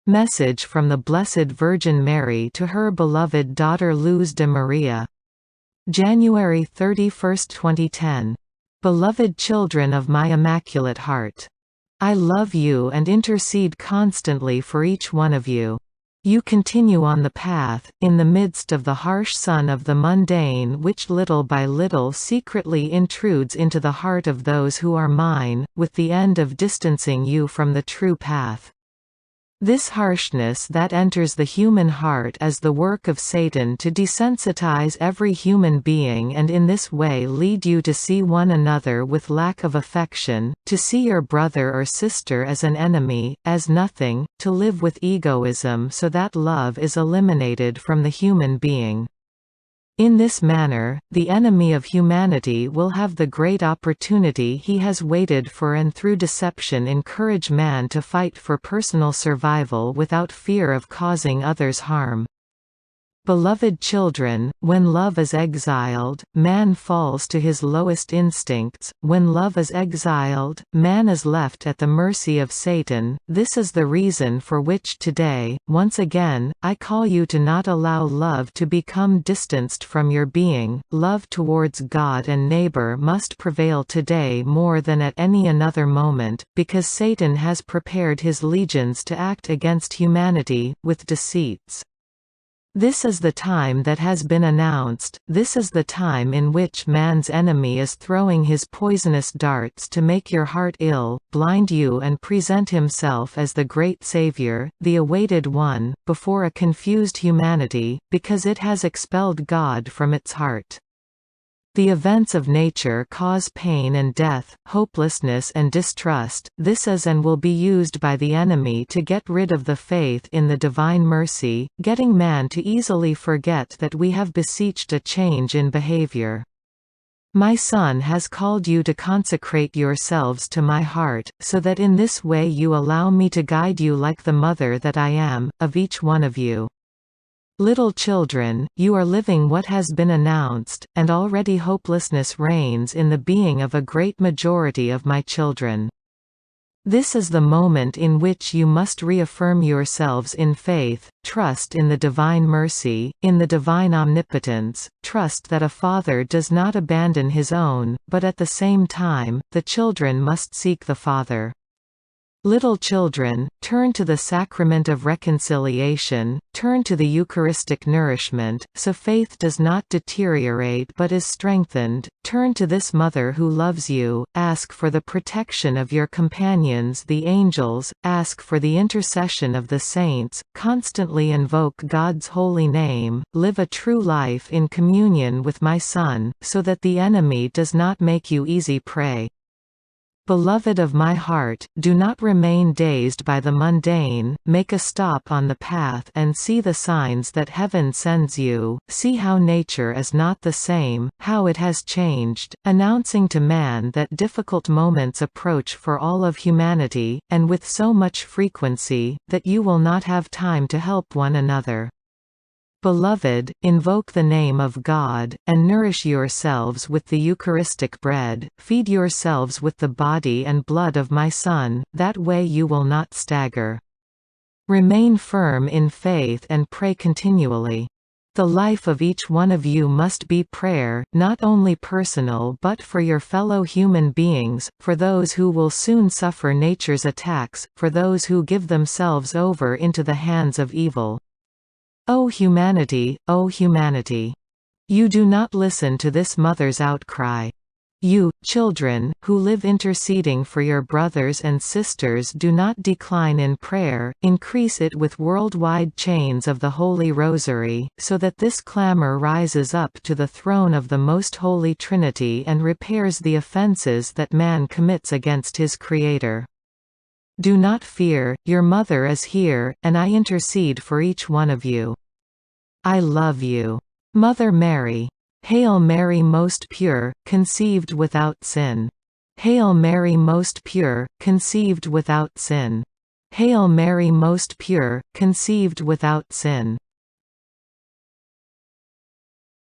Message from the Blessed Virgin Mary to her beloved daughter Luz de Maria. January 31, 2010. Beloved children of my Immaculate Heart. I love you and intercede constantly for each one of you. You continue on the path, in the midst of the harsh sun of the mundane which little by little secretly intrudes into the heart of those who are mine, with the end of distancing you from the true path. This harshness that enters the human heart is the work of Satan to desensitize every human being and in this way lead you to see one another with lack of affection, to see your brother or sister as an enemy, as nothing, to live with egoism so that love is eliminated from the human being. In this manner, the enemy of humanity will have the great opportunity he has waited for and through deception encourage man to fight for personal survival without fear of causing others harm. Beloved children, when love is exiled, man falls to his lowest instincts. When love is exiled, man is left at the mercy of Satan. This is the reason for which today, once again, I call you to not allow love to become distanced from your being. Love towards God and neighbor must prevail today more than at any another moment, because Satan has prepared his legions to act against humanity, with deceits. This is the time that has been announced, this is the time in which man's enemy is throwing his poisonous darts to make your heart ill, blind you and present himself as the great Savior, the awaited one, before a confused humanity, because it has expelled God from its heart. The events of nature cause pain and death, hopelessness and distrust. This is and will be used by the enemy to get rid of the faith in the divine mercy, getting man to easily forget that we have beseeched a change in behavior. My Son has called you to consecrate yourselves to my heart, so that in this way you allow me to guide you like the mother that I am, of each one of you. Little children, you are living what has been announced, and already hopelessness reigns in the being of a great majority of my children. This is the moment in which you must reaffirm yourselves in faith, trust in the divine mercy, in the divine omnipotence, trust that a father does not abandon his own, but at the same time, the children must seek the Father. Little children, turn to the sacrament of reconciliation, turn to the Eucharistic nourishment, so faith does not deteriorate but is strengthened. Turn to this Mother who loves you, ask for the protection of your companions the angels, ask for the intercession of the saints, constantly invoke God's holy name, live a true life in communion with my Son, so that the enemy does not make you easy prey. Beloved of my heart, do not remain dazed by the mundane, make a stop on the path and see the signs that heaven sends you, see how nature is not the same, how it has changed, announcing to man that difficult moments approach for all of humanity, and with so much frequency, that you will not have time to help one another. Beloved, invoke the name of God, and nourish yourselves with the Eucharistic bread, feed yourselves with the body and blood of my Son, that way you will not stagger. Remain firm in faith and pray continually. The life of each one of you must be prayer, not only personal but for your fellow human beings, for those who will soon suffer nature's attacks, for those who give themselves over into the hands of evil. O humanity, O humanity! You do not listen to this mother's outcry. You, children, who live interceding for your brothers and sisters do not decline in prayer, increase it with worldwide chains of the Holy Rosary, so that this clamor rises up to the throne of the Most Holy Trinity and repairs the offenses that man commits against his Creator. Do not fear, your mother is here, and I intercede for each one of you. I love you. Mother Mary. Hail Mary most pure, conceived without sin. Hail Mary most pure, conceived without sin. Hail Mary most pure, conceived without sin.